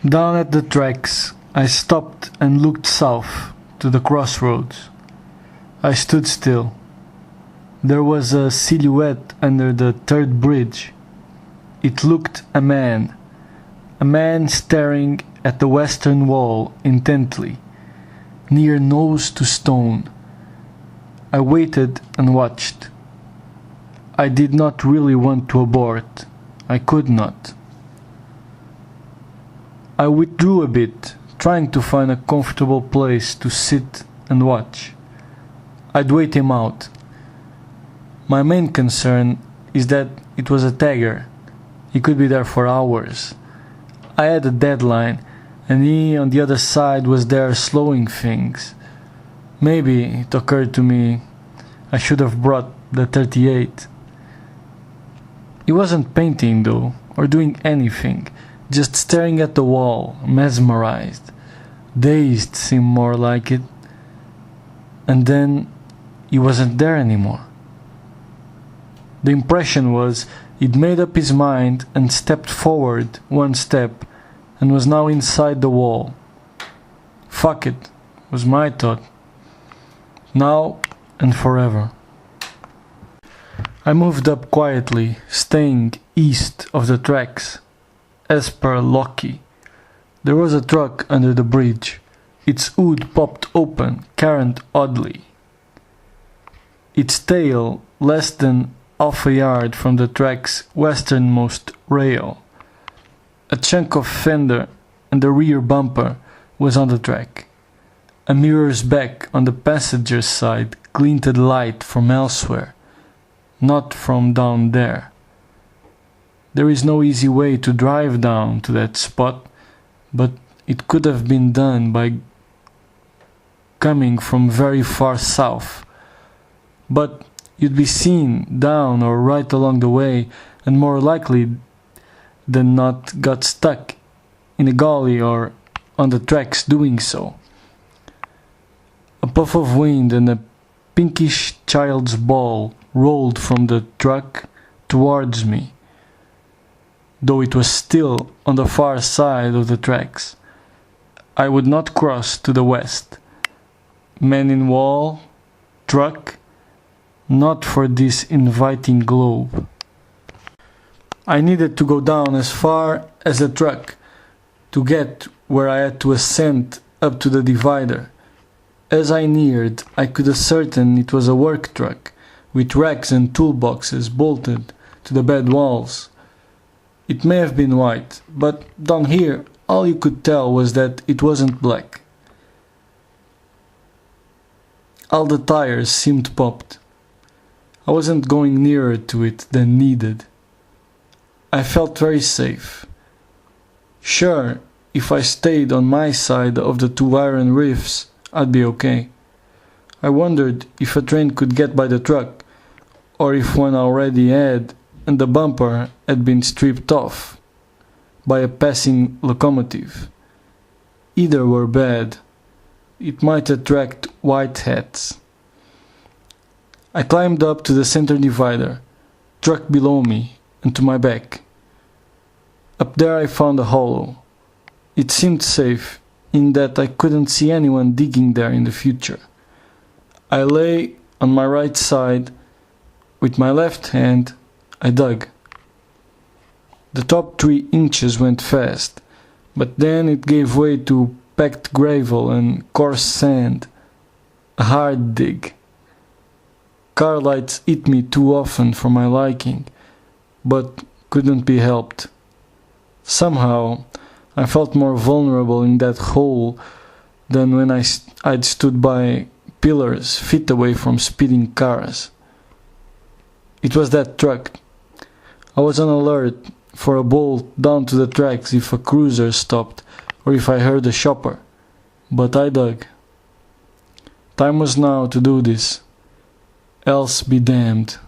Down at the tracks, I stopped and looked south to the crossroads. I stood still. There was a silhouette under the third bridge. It looked a man staring at the western wall intently, near nose to stone. I waited and watched. I did not really want to abort. I could not. I withdrew a bit, trying to find a comfortable place to sit and watch. I'd wait him out. My main concern is that it was a tagger. He could be there for hours. I had a deadline, and he on the other side was there slowing things. Maybe, it occurred to me, I should have brought the 38. He wasn't painting though, or doing anything, just staring at the wall, mesmerized. Dazed seemed more like it. And then he wasn't there anymore. The impression was he'd made up his mind and stepped forward one step and was now inside the wall. Fuck it, was my thought. Now and forever. I moved up quietly, staying east of the tracks. As per Loki, there was a truck under the bridge. Its hood popped open, current oddly. Its tail less than half a yard from the track's westernmost rail. A chunk of fender and the rear bumper was on the track. A mirror's back on the passenger's side glinted light from elsewhere, not from down there. There is no easy way to drive down to that spot, but it could have been done by coming from very far south. But you'd be seen down or right along the way, and more likely than not got stuck in a gully or on the tracks doing so. A puff of wind and a pinkish child's ball rolled from the truck towards me, though it was still on the far side of the tracks. I would not cross to the west. Man in wall, truck, not for this inviting globe. I needed to go down as far as the truck to get where I had to ascend up to the divider. As I neared, I could ascertain it was a work truck, with racks and toolboxes bolted to the bed walls. It may have been white, but down here all you could tell was that it wasn't black. All the tires seemed popped. I wasn't going nearer to it than needed. I felt very safe. Sure, if I stayed on my side of the two iron rifts, I'd be okay. I wondered if a train could get by the truck, or if one already had, and the bumper had been stripped off by a passing locomotive. Either were bad. It might attract white hats. I climbed up to the center divider, truck below me and to my back. Up there I found a hollow. It seemed safe in that I couldn't see anyone digging there in the future. I lay on my right side. With my left hand I dug. The top 3 inches went fast, but then it gave way to packed gravel and coarse sand. A hard dig. Car lights hit me too often for my liking, but couldn't be helped. Somehow I felt more vulnerable in that hole than when I'd stood by pillars feet away from speeding cars. It was that truck. I was on alert for a bolt down to the tracks if a cruiser stopped or if I heard a shopper, but I dug. Time was now to do this, else be damned.